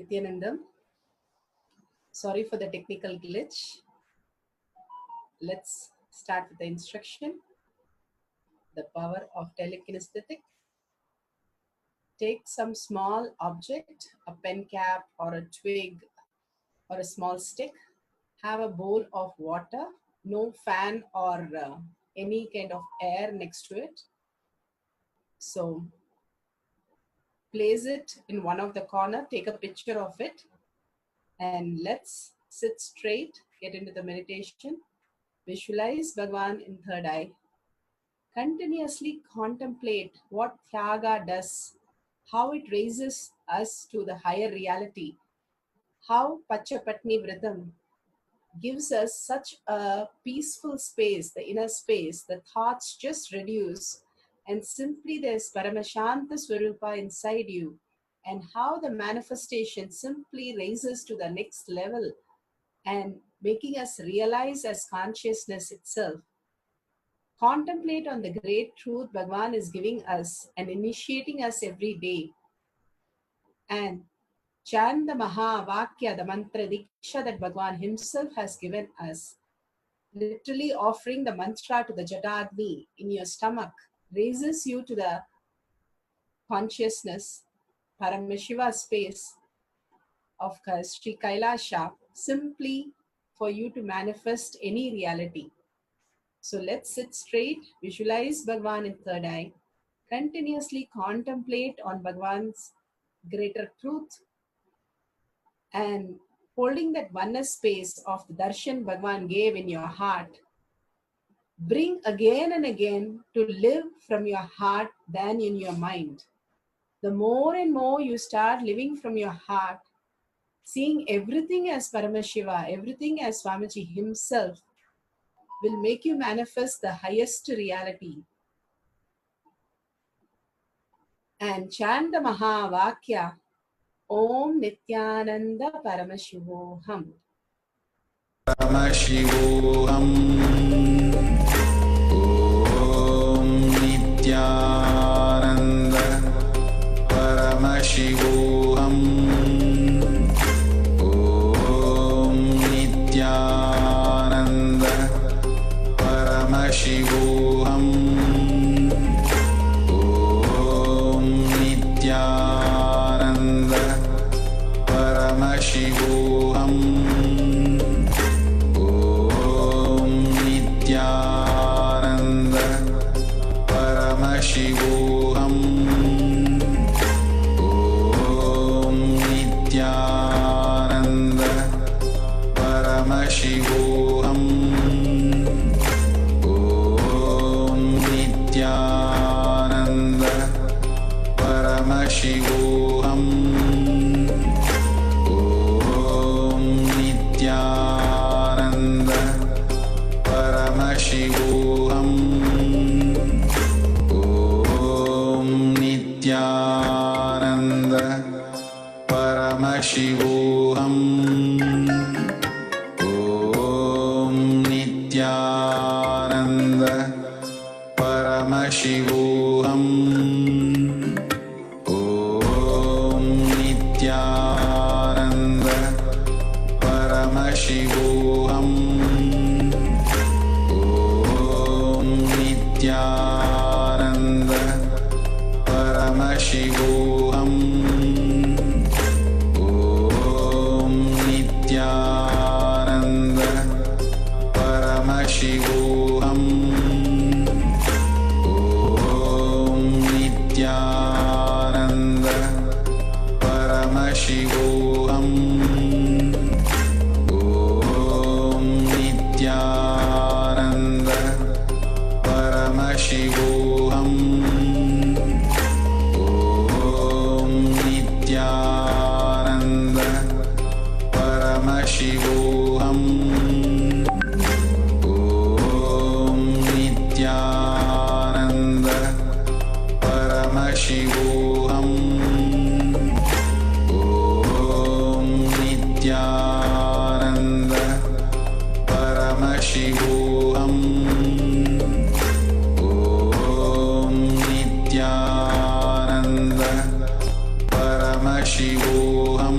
Nityanandam. Sorry for the technical glitch. Let's start with the instruction. The power of telekinesthetic. Take some small object, a pen cap or a twig or a small stick. Have a bowl of water, no fan or any kind of air next to it. So place it in one of the corner, take a picture of it, and let's sit straight, get into the meditation. Visualize Bhagavan in third eye. Continuously contemplate what Tyaga does, how it raises us to the higher reality, how Pachapatni Vritam gives us such a peaceful space, the inner space, the thoughts just reduce, and simply there's Paramashanta Swarupa inside you, and how the manifestation simply raises to the next level and making us realize as consciousness itself. Contemplate on the great truth Bhagavan is giving us and initiating us every day. And chant the Maha Vakya, the mantra Diksha that Bhagavan himself has given us. Literally offering the mantra to the Jatagni in your stomach raises you to the consciousness, Paramashiva space of Sri Kailasha, simply for you to manifest any reality. So let's sit straight, visualize Bhagavan in third eye, continuously contemplate on Bhagavan's greater truth, and holding that oneness space of the darshan Bhagavan gave in your heart, bring again and again to live from your heart than in your mind. The more and more you start living from your heart, seeing everything as Paramashiva, everything as Swamiji himself, will make you manifest the highest reality. And chant the Maha Vakya, Om Nityananda Paramashivoham. Paramashivoham. Om Nityananda Paramashivoham. Om Nityananda Paramashivoham. Om Nityananda Paramashivoham. Om Nityananda Paramashivoham. Om Nityananda Paramashivoham. Om Nityananda Paramashivoham. Om Nityananda Paramashivoham. Om Nityananda Paramashivoham. Om Nityananda Paramashivoham. Om Nityananda Paramashivoham. Om Nityananda Paramashivoham. Om Nityananda Paramashivoham. Om Nityananda Paramashivoham. Om Nityananda Paramashivoham. Om Nityananda Paramashivoham. Om Nityananda Paramashivoham. Om Nityananda Paramashivoham. Om Nityananda Paramashivoham.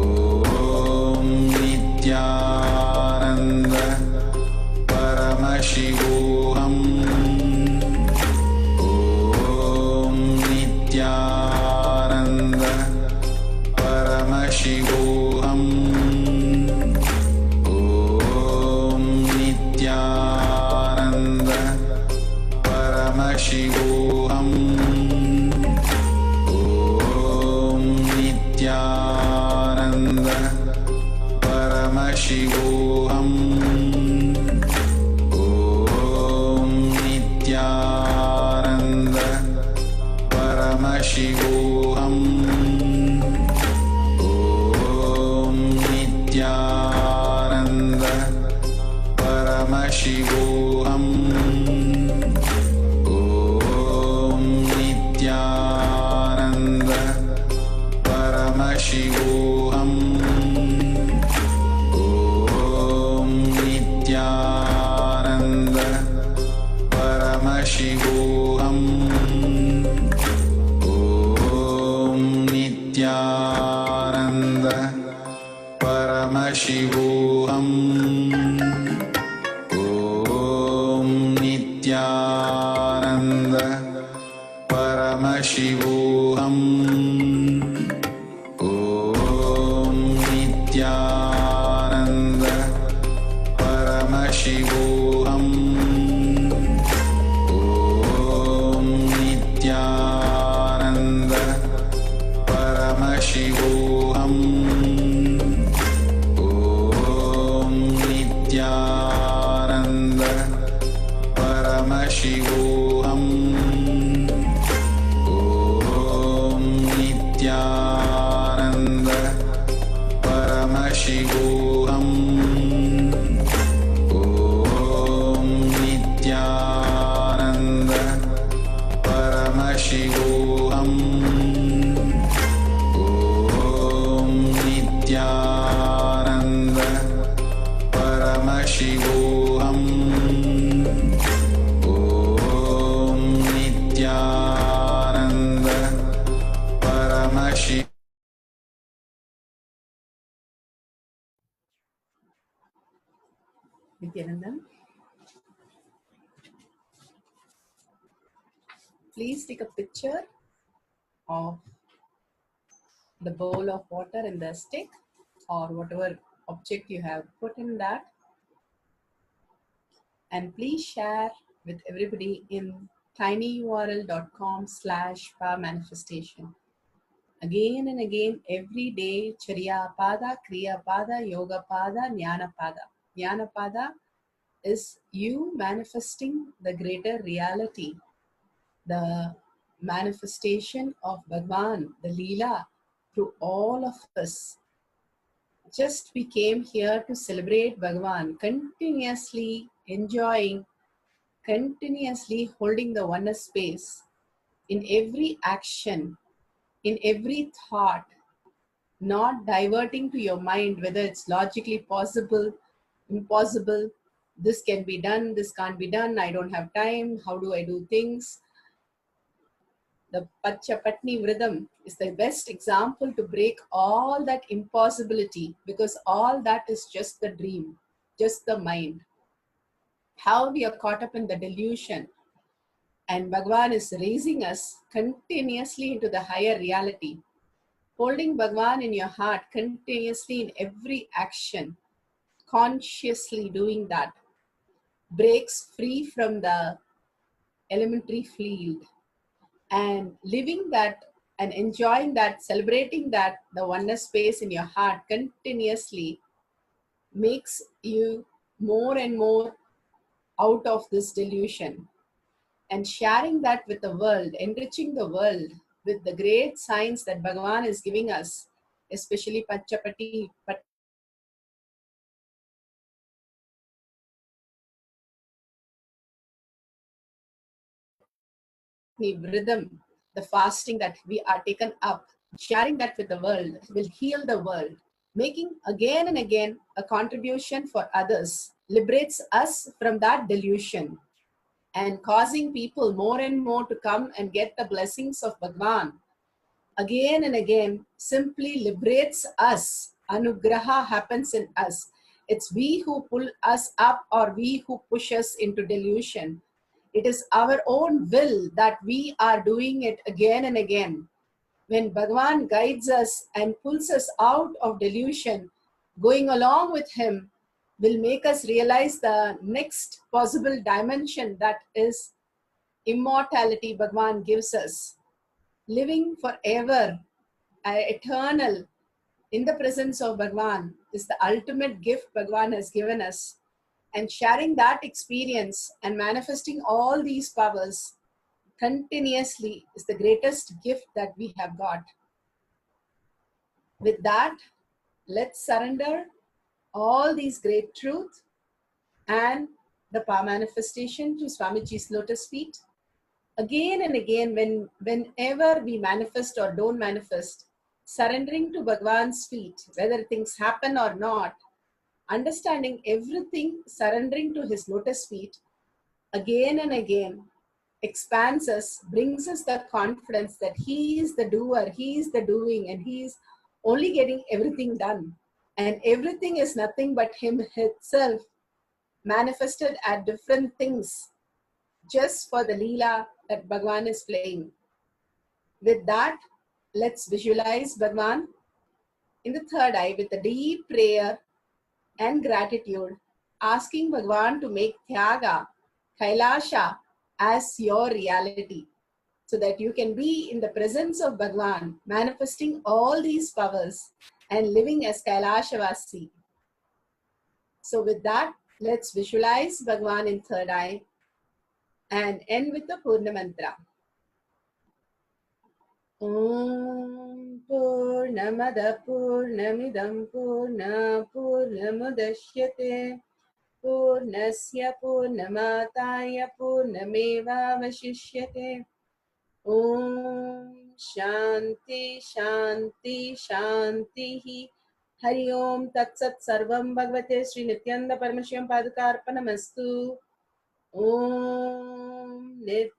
ॐ नित्यानन्द परमशिवोऽहम् ॐ नित्यानन्द परमशिवोऽहम् ॐ नित्यानन्द परमशिवोऽहम् ॐ नित्यानन्द परमशिवोऽहम् ॐ नित्यानन्द परमशिवोऽहम् ॐ नित्यानन्द परमशिवोऽहम् ॐ नित्यानन्द परमशिवोऽहम् ॐ नित्यानन्द परमशिवोऽहम् ॐ नित्यानन्द परमशिवोऽहम् ॐ नित्यानन्द परमशिवोऽहम् ॐ नित्यानन्द परमशिवोऽहम् ॐ नित्यानन्द परमशिवोऽहम् ॐ नित्यानन्द परमशिवोऽहम् ॐ नित्यानन्द परमशिवोऽहम् ॐ नित्यानन्द परमशिवोऽहम् ॐ नित्यानन्द परमशिवोऽहम् ॐ नित्यानन्द परमशिवोऽहम् Nityanandam, please take a picture of the bowl of water and the stick or whatever object you have put in that, and please share with everybody in tinyurl.com/power manifestation. Again and again, every day, Charya Pada, Kriya Pada, Yoga Pada, Jnana Pada. Jnana Pada is you manifesting the greater reality, the manifestation of Bhagwan, the Leela, through all of us. Just we came here to celebrate Bhagwan, continuously enjoying, continuously holding the oneness space in every action, in every thought, not diverting to your mind whether it's logically possible, impossible, this can be done, this can't be done, I don't have time, how do I do things? The Pachapatni Vridam is the best example to break all that impossibility, because all that is just the dream, just the mind. How we are caught up in the delusion, and Bhagwan is raising us continuously into the higher reality. Holding Bhagwan in your heart continuously in every action, consciously doing that, breaks free from the elementary field, and living that and enjoying that, celebrating that, the oneness space in your heart continuously makes you more and more out of this delusion. And sharing that with the world, enriching the world with the great signs that Bhagavan is giving us, especially Pachapati Vridam, the fasting that we are taken up, sharing that with the world will heal the world. Making again and again a contribution for others liberates us from that delusion, and causing people more and more to come and get the blessings of Bhagwan again and again simply liberates us. Anugraha happens in us. It's we who pull us up or we who push us into delusion. It is our own will that we are doing it again and again. When Bhagavan guides us and pulls us out of delusion, going along with him will make us realize the next possible dimension, that is immortality Bhagavan gives us. Living forever, eternal, in the presence of Bhagavan is the ultimate gift Bhagavan has given us. And sharing that experience and manifesting all these powers continuously is the greatest gift that we have got. With that, let's surrender all these great truths and the power manifestation to Swamiji's lotus feet. Again and again, whenever we manifest or don't manifest, surrendering to Bhagavan's feet, whether things happen or not, understanding everything, surrendering to his lotus feet, again and again, expands us, brings us the confidence that he is the doer, he is the doing, and he is only getting everything done. And everything is nothing but him himself manifested at different things just for the Leela that Bhagavan is playing. With that, let's visualize Bhagavan in the third eye with a deep prayer and gratitude, asking Bhagavan to make Tyaga, Kailasha as your reality, so that you can be in the presence of Bhagavan, manifesting all these powers and living as Kailashavasi. So with that, let's visualize Bhagavan in third eye and end with the Purna Mantra. Om Purnamada Purnamidam Purna Purnamudashyate Purnasya Purnamataya Purnameva Vashishyate. Om Shanti Shanti Shanti. Hari Om Tat Sat Sarvam Bhagavate Sri Nityananda Paramashivam Padukarpanamastu. Om Nityananda.